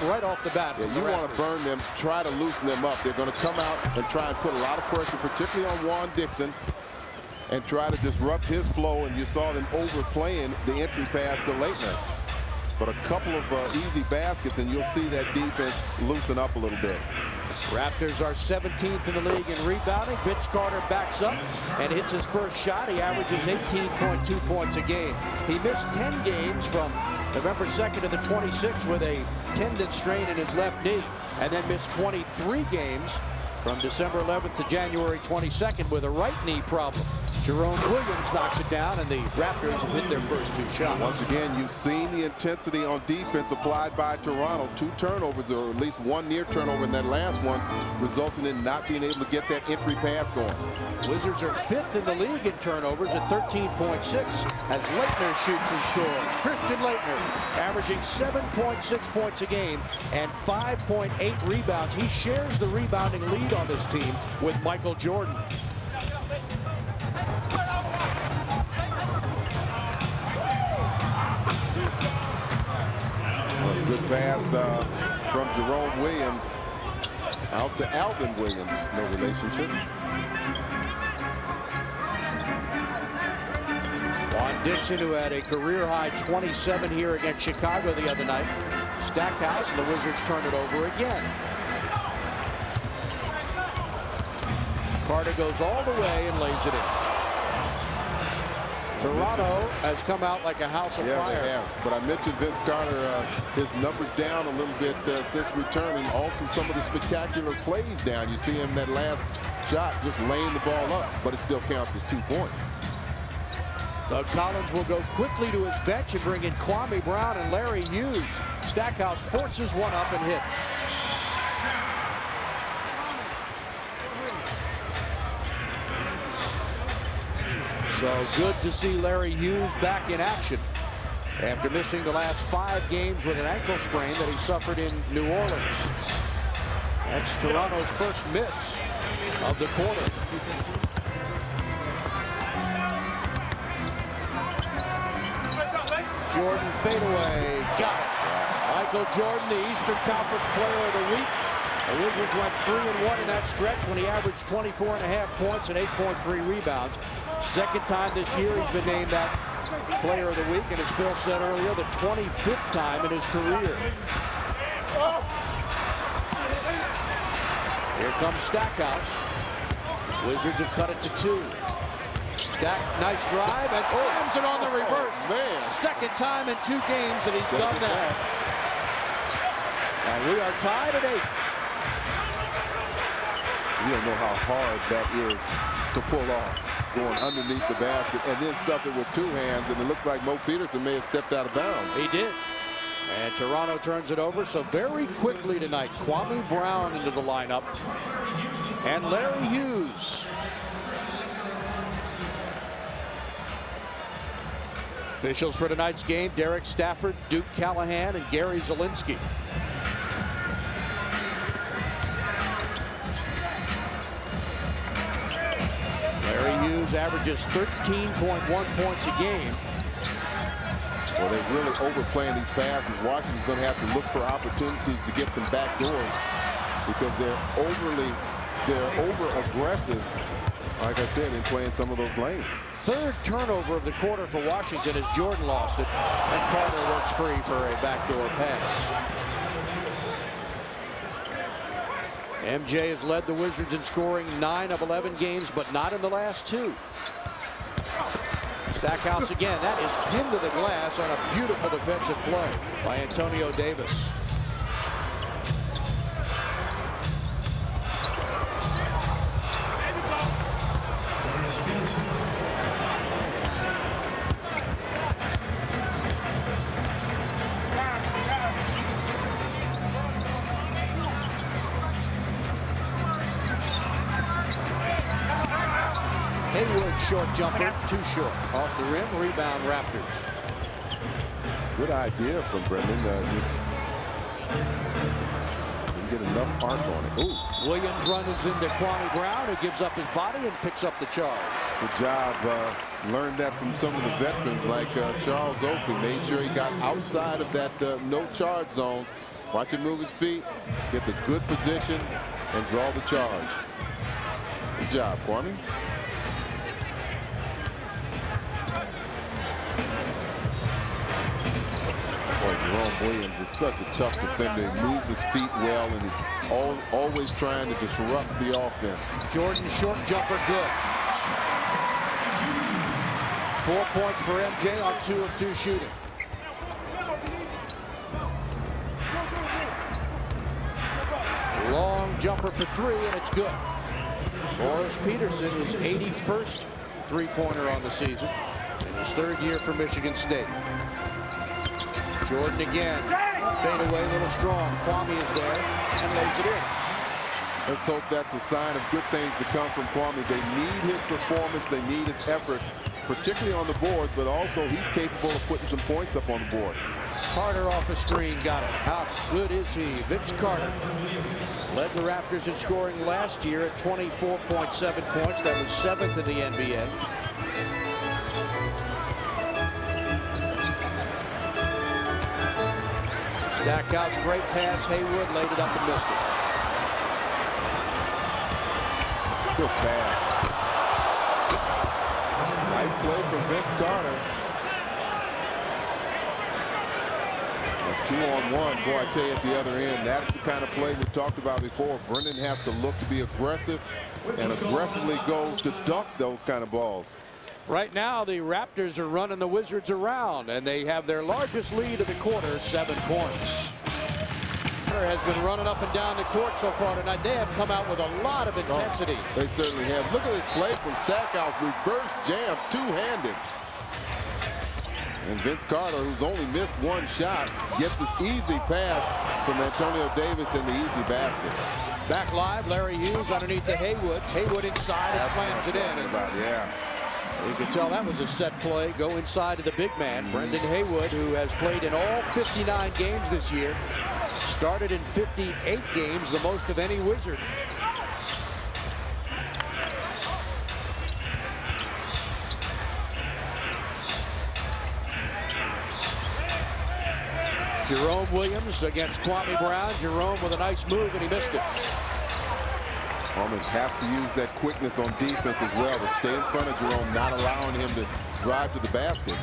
right off the bat. Yeah, you want to burn them, try to loosen them up. They're going to come out and try and put a lot of pressure, particularly on Juan Dixon, and try to disrupt his flow. And you saw them overplaying the entry pass to Leitner. But a couple of easy baskets, and you'll see that defense loosen up a little bit. Raptors are 17th in the league in rebounding. Vince Carter backs up and hits his first shot. He averages 18.2 points a game. He missed 10 games from November 2nd to the 26th with a tendon strain in his left knee, and then missed 23 games from December 11th to January 22nd with a right knee problem. Jerome Williams knocks it down, and the Raptors have hit their first 2 shots. Once again, you've seen the intensity on defense applied by Toronto. 2 turnovers, or at least 1 near turnover in that last one, resulting in not being able to get that entry pass going. Wizards are 5th in the league in turnovers at 13.6 as Leitner shoots and scores. Christian Leitner averaging 7.6 points a game and 5.8 rebounds. He shares the rebounding lead on this team with Michael Jordan. Good pass from Jerome Williams out to Alvin Williams. No relationship. Juan Dixon, who had a career-high 27 here against Chicago the other night. Stackhouse, and the Wizards turn it over again. Carter goes all the way and lays it in. Toronto has come out like a house of fire. They have. But I mentioned Vince Carter, his numbers down a little bit since returning. Also, some of the spectacular plays down. You see him that last shot just laying the ball up, but it still counts as 2 points. Doug Collins will go quickly to his bench and bring in Kwame Brown and Larry Hughes. Stackhouse forces one up and hits. So good to see Larry Hughes back in action after missing the last 5 games with an ankle sprain that he suffered in New Orleans. That's Toronto's first miss of the quarter. Jordan fadeaway, got it. Michael Jordan, the Eastern Conference Player of the Week. The Wizards went 3-1 in that stretch when he averaged 24.5 points and 8.3 rebounds. Second time this year he's been named that Player of the Week, and as Phil said earlier, the 25th time in his career. Here comes Stackhouse. Wizards have cut it to 2. Stack, nice drive, and slams it on the reverse. Man. Second time in 2 games that he's done that. And we are tied at 8. You don't know how hard that is to pull off, going underneath the basket and then stuff it with 2 hands, and it looks like Mo Peterson may have stepped out of bounds. He did. And Toronto turns it over. So very quickly tonight, Kwame Brown into the lineup and Larry Hughes. Officials for tonight's game: Derek Stafford, Duke Callahan, and Gary Zielinski. Larry Hughes averages 13.1 points a game. Well, they're really overplaying these passes. Washington's going to have to look for opportunities to get some back doors because they're over aggressive, like I said, in playing some of those lanes. 3rd turnover of the quarter for Washington as Jordan lost it, and Carter works free for a backdoor pass. MJ has led the Wizards in scoring 9 of 11 games, but not in the last 2. Stackhouse again. That is pinned to the glass on a beautiful defensive play by Antonio Davis. Short jumper, too short. Off the rim, rebound Raptors. Good idea from Brendan. Just get enough arc on it. Ooh. Williams runs into Kwame Brown, who gives up his body and picks up the charge. Good job. Learned that from some of the veterans like Charles Oakley. Made sure he got outside of that no charge zone Watch him move his feet, get the good position, and draw the charge. Good job, Kwame. Boy, Jerome Williams is such a tough defender. He moves his feet well, and he's always trying to disrupt the offense. Jordan short jumper good. 4 points for MJ on 2 of 2 shooting. Long jumper for 3, and it's good. Morris Peterson, his 81st three-pointer on the season, in his 3rd year for Michigan State. Jordan again, fade away, a little strong. Kwame is there and lays it in. Let's hope that's a sign of good things to come from Kwame. They need his performance, they need his effort, particularly on the boards, but also he's capable of putting some points up on the board. Carter off the screen, got it. How good is he? Vince Carter led the Raptors in scoring last year at 24.7 points. That was 7th in the NBA. Stackhouse, great pass. Haywood laid it up and missed it. Good pass. Nice play from Vince Carter. A 2-on-1. Boy, I tell you, at the other end, that's the kind of play we talked about before. Brendan has to look to be aggressive and aggressively go to dunk those kind of balls. Right now, the Raptors are running the Wizards around, and they have their largest lead of the quarter, 7 points. Carter has been running up and down the court so far tonight. They have come out with a lot of intensity. Oh, they certainly have. Look at this play from Stackhouse. Reverse jam, two-handed. And Vince Carter, who's only missed 1 shot, gets this easy pass from Antonio Davis in the easy basket. Back live, Larry Hughes underneath to Haywood. Haywood inside and slams it in. Yeah. You can tell that was a set play. Go inside to the big man, Brendan Haywood, who has played in all 59 games this year. Started in 58 games, the most of any Wizard. Jerome Williams against Kwame Brown. Jerome with a nice move, and he missed it. Kwame has to use that quickness on defense as well to stay in front of Jerome, not allowing him to drive to the basket.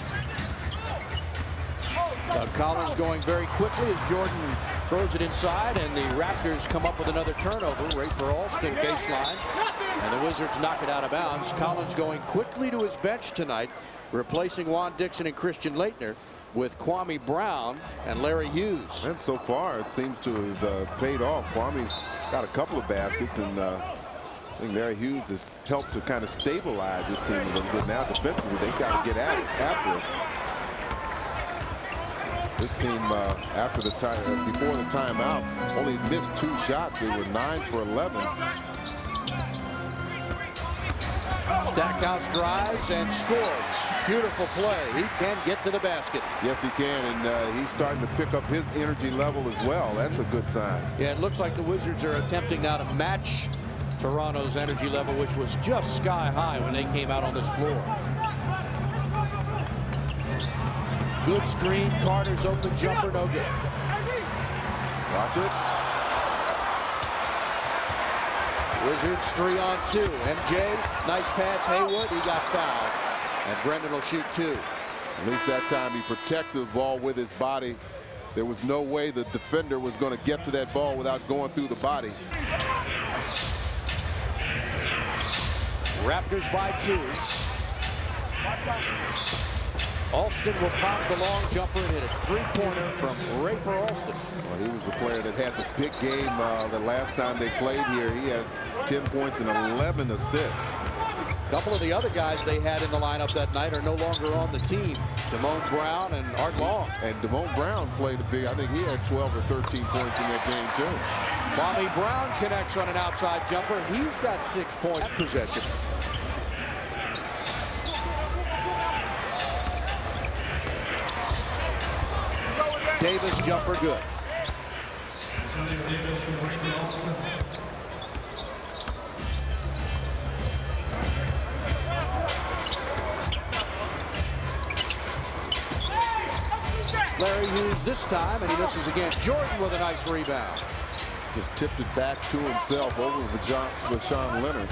Collins going very quickly as Jordan throws it inside, and the Raptors come up with another turnover. Rafer Alston baseline, and the Wizards knock it out of bounds. Collins going quickly to his bench tonight, replacing Juan Dixon and Christian Laettner with Kwame Brown and Larry Hughes. And so far, it seems to have paid off. Kwame got a couple of baskets, and I think Larry Hughes has helped to kind of stabilize this team a little bit. Now defensively, they've got to get at it after it. This team, after the time, before the timeout, only missed 2 shots. They were 9 for 11. Stackhouse drives and scores. Beautiful play. He can get to the basket. Yes, he can, and he's starting to pick up his energy level as well. That's a good sign. Yeah, it looks like the Wizards are attempting now to match Toronto's energy level, which was just sky high when they came out on this floor. Good screen. Carter's open jumper, no good. Watch it. Wizards 3-on-2. MJ, nice pass. Haywood, he got fouled. And Brendan will shoot 2. At least that time he protected the ball with his body. There was no way the defender was going to get to that ball without going through the body. Raptors by 2. Alston will pop the long jumper and hit a 3-pointer from Rafer Alston. Well, he was the player that had the big game the last time they played here. He had 10 points and 11 assists. A couple of the other guys they had in the lineup that night are no longer on the team. Damone Brown and Art Long. And Damone Brown played a big, I think he had 12 or 13 points in that game too. Kwame Brown connects on an outside jumper. He's got 6 points possession. Davis jumper good. Larry Hughes this time, and he misses again. Jordan with a nice rebound. Just tipped it back to himself over with Sean Leonard.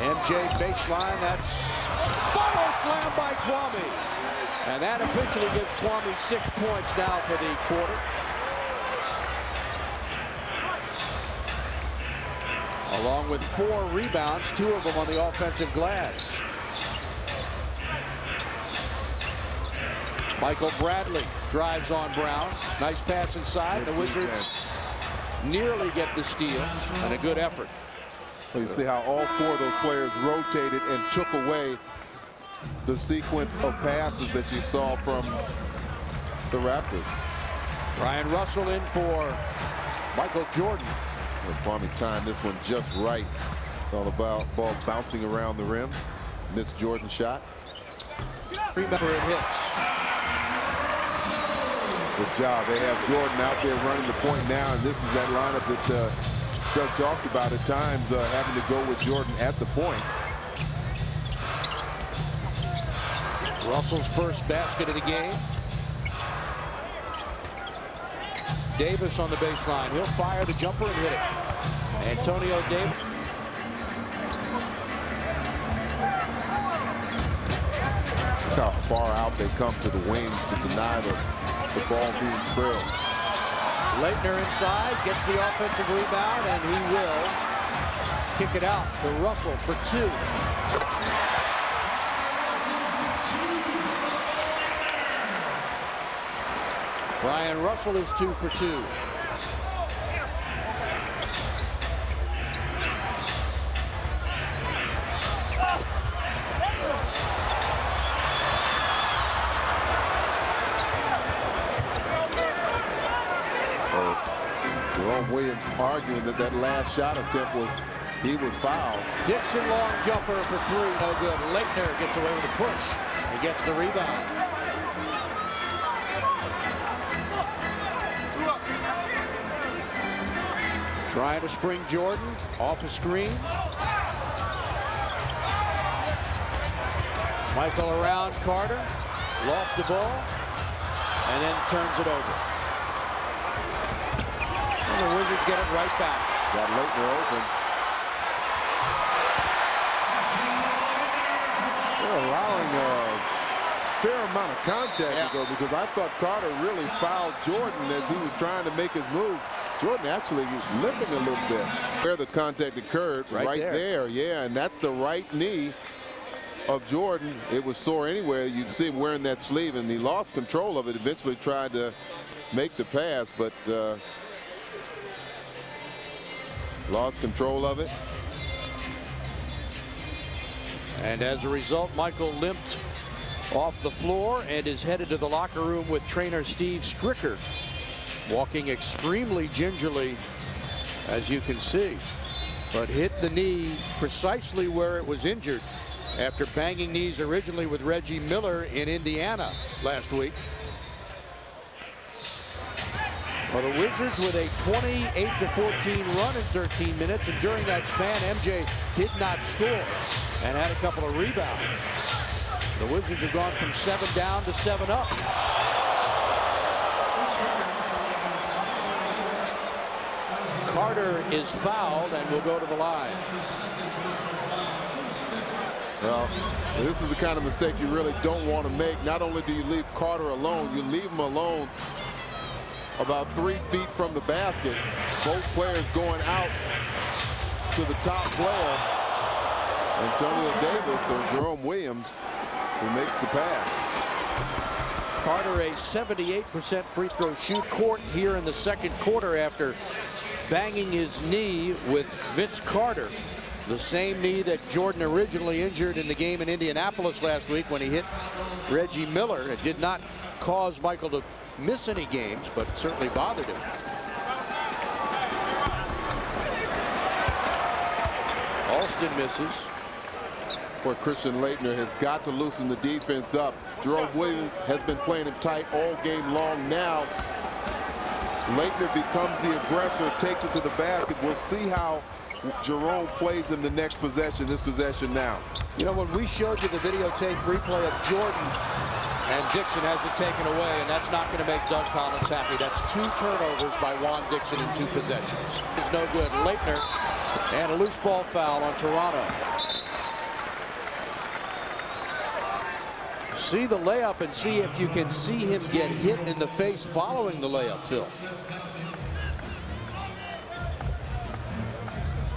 MJ baseline, that's follow slam by Kwame. And that officially gives Kwame 6 points now for the quarter. Along with 4 rebounds, 2 of them on the offensive glass. Michael Bradley drives on Brown. Nice pass inside. The Wizards nearly get the steal, and a good effort. Well, you see how all 4 of those players rotated and took away the sequence of passes that you saw from the Raptors. Ryan Russell in for Michael Jordan. Kwame timed this one just right. It's all about ball bouncing around the rim. Missed Jordan's shot. Remember, it hits. Good job. They have Jordan out there running the point now, and this is that lineup that Doug talked about at times, having to go with Jordan at the point. Russell's first basket of the game. Davis on the baseline. He'll fire the jumper and hit it. Antonio Davis. Look how far out they come to the wings to deny the ball being spread. Leitner inside, gets the offensive rebound, and he will kick it out to Russell for 2. Brian Russell is 2 for 2. Jerome Williams arguing that that last shot attempt he was fouled. Dixon long jumper for 3, no good. Leitner gets away with a push. He gets the rebound. Trying to spring Jordan off a screen. Michael around Carter, lost the ball, and then turns it over. And the Wizards get it right back. Got Leitner open. They're allowing a fair amount of contact to go, because I thought Carter really fouled Jordan as he was trying to make his move. Jordan actually was limping a little bit. Where the contact occurred, right there, yeah, and that's the right knee of Jordan. It was sore anywhere. You can see him wearing that sleeve, and he lost control of it. Eventually tried to make the pass, but lost control of it. And as a result, Michael limped off the floor and is headed to the locker room with trainer Steve Stricker, walking extremely gingerly, as you can see, but hit the knee precisely where it was injured after banging knees originally with Reggie Miller in Indiana last week. Well, the Wizards with a 28-14 run in 13 minutes, and during that span, MJ did not score and had a couple of rebounds. The Wizards have gone from 7 down to 7 up. Carter is fouled and will go to the line. Well, this is the kind of mistake you really don't want to make. Not only do you leave Carter alone, you leave him alone about 3 feet from the basket. Both players going out to the top player, Antonio Davis or Jerome Williams, who makes the pass. Carter a 78% free throw shoot court here in the second quarter after banging his knee with Vince Carter, the same knee that Jordan originally injured in the game in Indianapolis last week when he hit Reggie Miller. It did not cause Michael to miss any games, but certainly bothered him. Alston misses. Where Christian Leitner has got to loosen the defense up. Jerome Williams has been playing it tight all game long now. Leitner becomes the aggressor, takes it to the basket. We'll see how Jerome plays in the next possession, this possession now. You know, when we showed you the videotape replay of Jordan And Dixon has it taken away, and that's not going to make Doug Collins happy. That's 2 turnovers by Juan Dixon in 2 possessions. It's no good. Leitner, and a loose ball foul on Toronto. See the layup and see if you can see him get hit in the face following the layup, Phil.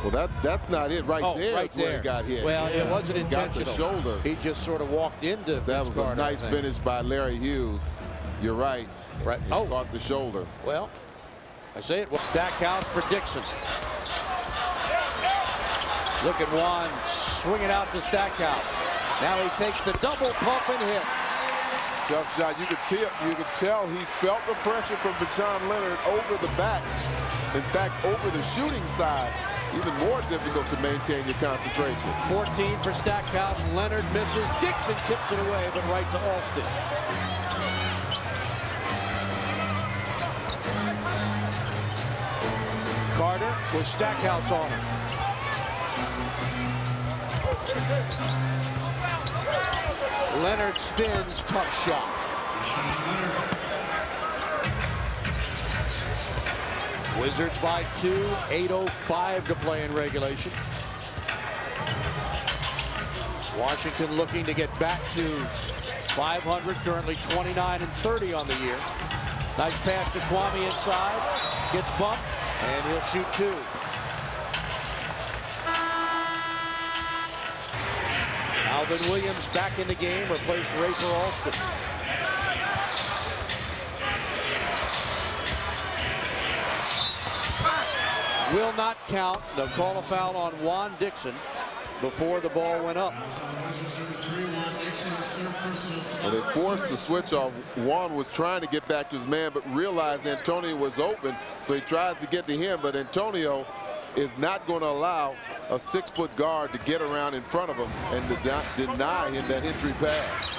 Well, that's not it right there. Right there. Where he got hit. Well, it wasn't intentional. Got the shoulder. He just sort of walked into That was Carter, a nice finish by Larry Hughes. You're right. Right. He caught the shoulder. Well, I say it was Stackhouse for Dixon. Look at Juan swinging out to Stackhouse. Now he takes the double pump and hits. Tough shot. You could tell he felt the pressure from Vashawn Leonard over the back. In fact, over the shooting side, even more difficult to maintain your concentration. 14 for Stackhouse. Leonard misses. Dixon tips it away, but right to Alston. Carter with Stackhouse on him. Leonard spins, tough shot. Wizards by 2, 8:05 to play in regulation. Washington looking to get back to 500, currently 29-30 on the year. Nice pass to Kwame inside, gets bumped, and he'll shoot 2. Alvin Williams back in the game, replaced Rafer Alston. Will not count. They'll call a foul on Juan Dixon before the ball went up. Well, they forced the switch off. Juan was trying to get back to his man, but realized Antonio was open, so he tries to get to him, but Antonio is not going to allow a 6-foot guard to get around in front of him and to deny him that entry pass.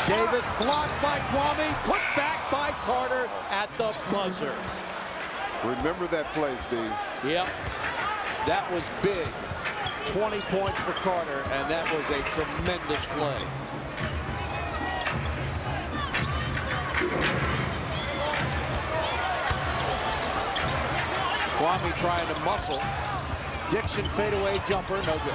Davis blocked by Kwame, put back by Carter at the buzzer. Remember that play, Steve. Yep, that was big. 20 points for Carter, and that was a tremendous play. Kwame trying to muscle. Dixon fadeaway jumper, no good.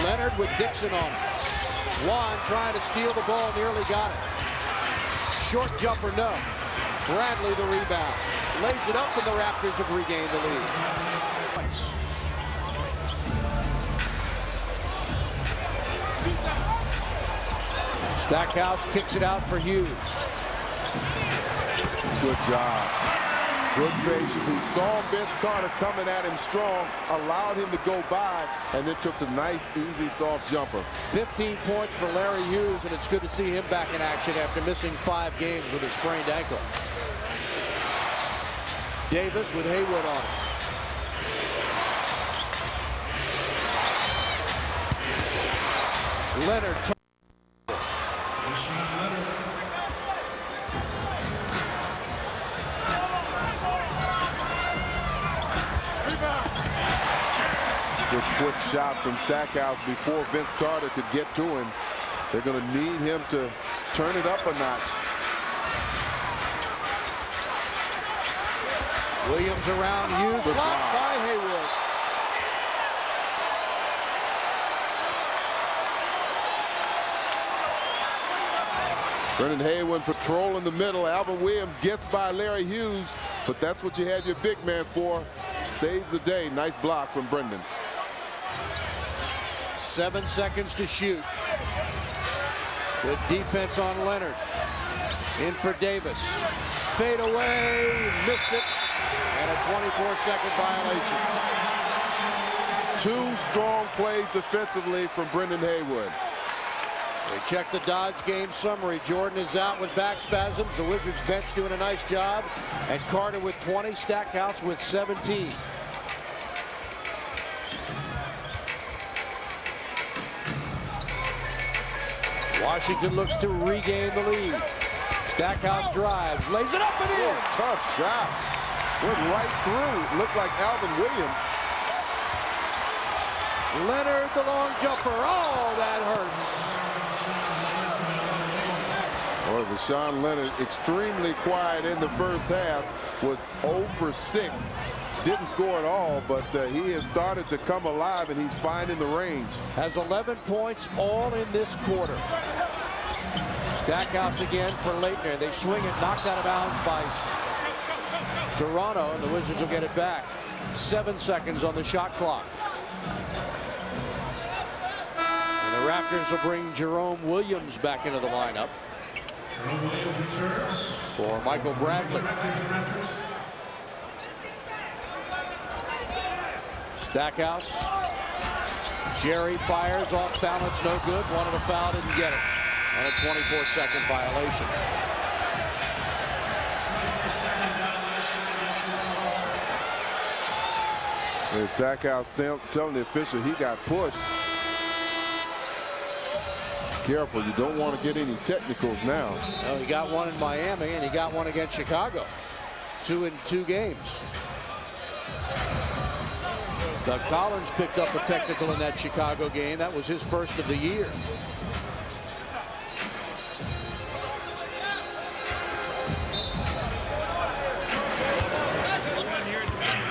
Leonard with Dixon on him. Juan trying to steal the ball, nearly got it. Short jumper, no. Bradley the rebound. Lays it up, and the Raptors have regained the lead. Stackhouse kicks it out for Hughes. Good job. Good gracious. He saw Vince Carter coming at him strong, allowed him to go by, and then took the nice, easy, soft jumper. 15 points for Larry Hughes, and it's good to see him back in action after missing 5 games with a sprained ankle. Davis with Haywood on him. Leonard. Good push shot from Stackhouse before Vince Carter could get to him. They're going to need him to turn it up a notch. Williams around Hughes, blocked by Haywood. Brendan Haywood patrol in the middle. Alvin Williams gets by Larry Hughes, but that's what you have your big man for. Saves the day. Nice block from Brendan. 7 seconds to shoot. Good defense on Leonard. In for Davis. Fade away, missed it, and a 24-second violation. 2 strong plays defensively from Brendan Haywood. We check the Dodge game summary. Jordan is out with back spasms. The Wizards bench doing a nice job. And Carter with 20, Stackhouse with 17. Washington looks to regain the lead. Stackhouse drives, lays it up and in. Tough shot. Went right through. Looked like Alvin Williams. Leonard, the long jumper. Oh, that hurts. Well, Rashawn Leonard, extremely quiet in the first half, was 0 for 6. Didn't score at all, but he has started to come alive, and he's finding the range. Has 11 points all in this quarter. Stackhouse again for Leitner. They swing it, knocked out of bounds by Toronto, and the Wizards will get it back. 7 seconds on the shot clock. And the Raptors will bring Jerome Williams back into the lineup for Michael Bradley. Stackhouse. Jerry fires off balance, no good. Wanted a foul, didn't get it. And a 24-second violation. And Stackhouse telling the official he got pushed. Careful, you don't want to get any technicals now. Well, he got one in Miami, and he got one against Chicago. 2 in 2 games. Doug Collins picked up a technical in that Chicago game. That was his first of the year.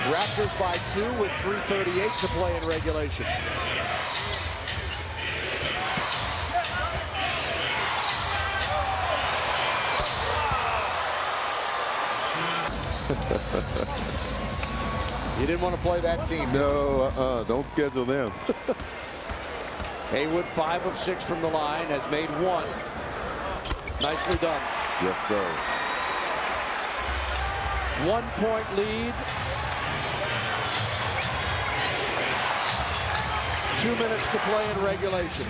Raptors by 2 with 3:38 to play in regulation. You didn't want to play that team. No, don't schedule them. Haywood 5 of 6 from the line, has made 1. Nicely done. Yes, sir. 1 point lead. 2 minutes to play in regulation.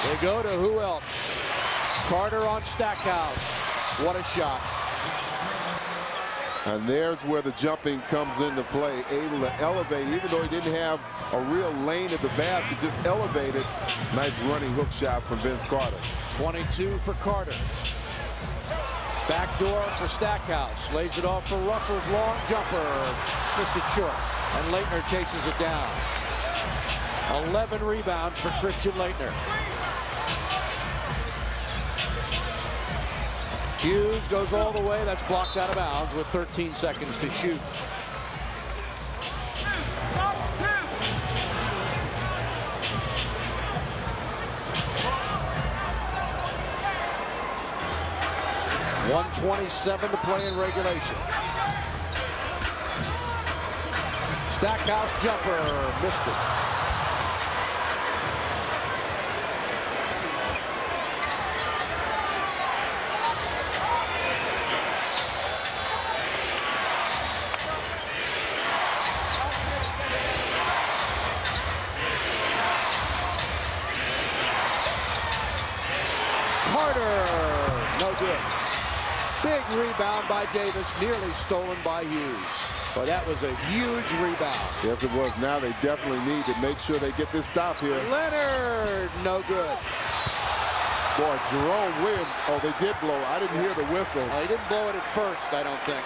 They go to who else? Carter on Stackhouse. What a shot. And there's where the jumping comes into play. Able to elevate, even though he didn't have a real lane at the basket, just elevated. Nice running hook shot from Vince Carter. 22 for Carter. Backdoor for Stackhouse. Lays it off for Russell's long jumper. Missed it short. And Leitner chases it down. 11 rebounds for Christian Leitner. Hughes goes all the way. That's blocked out of bounds with 13 seconds to shoot. .127 to play in regulation. Stackhouse jumper, missed it. No good. Big rebound by Davis, nearly stolen by Hughes. But that was a huge rebound. Yes, it was. Now they definitely need to make sure they get this stop here. Leonard, no good. Boy, Jerome Williams. Oh, they did blow. I didn't hear the whistle. He didn't blow it at first, I don't think.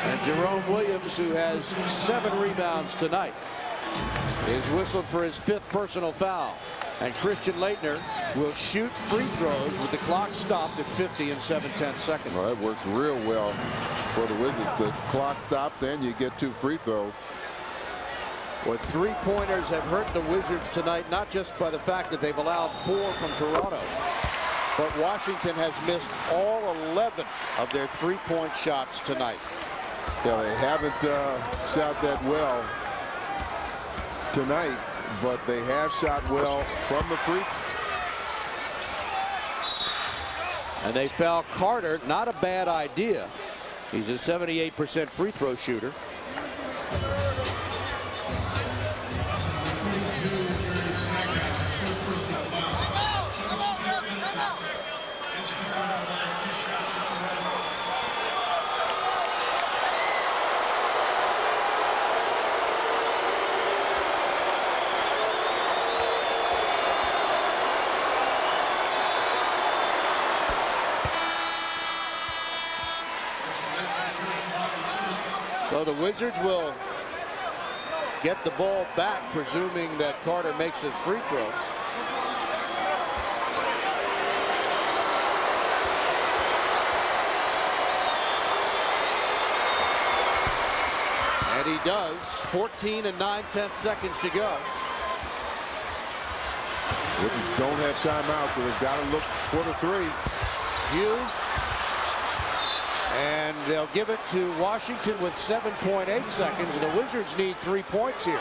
And Jerome Williams, who has 7 rebounds tonight, is whistled for his 5th personal foul. And Christian Leitner will shoot free throws with the clock stopped at 50 and 7/10 seconds. Well, that works real well for the Wizards. The clock stops and you get 2 free throws. Well, 3-pointers have hurt the Wizards tonight, not just by the fact that they've allowed 4 from Toronto, but Washington has missed all 11 of their 3-point shots tonight. Yeah, they haven't shot that well tonight, but they have shot well from the free. And they foul Carter. Not a bad idea. He's a 78% free throw shooter. So the Wizards will get the ball back, presuming that Carter makes his free throw. And he does. 14 and 9/10 seconds to go. Wizards don't have timeout, so they've got to look quarter three. Hughes. And they'll give it to Washington with 7.8 seconds. The Wizards need 3 points here.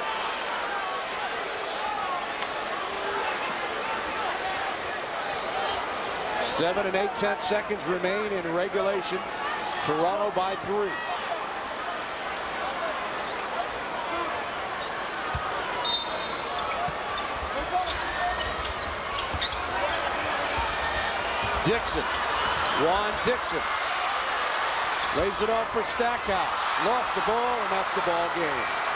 Seven and 8/10 seconds remain in regulation. Toronto by 3. Dixon. Juan Dixon. Lays it off for Stackhouse. Lost the ball, and that's the ball game.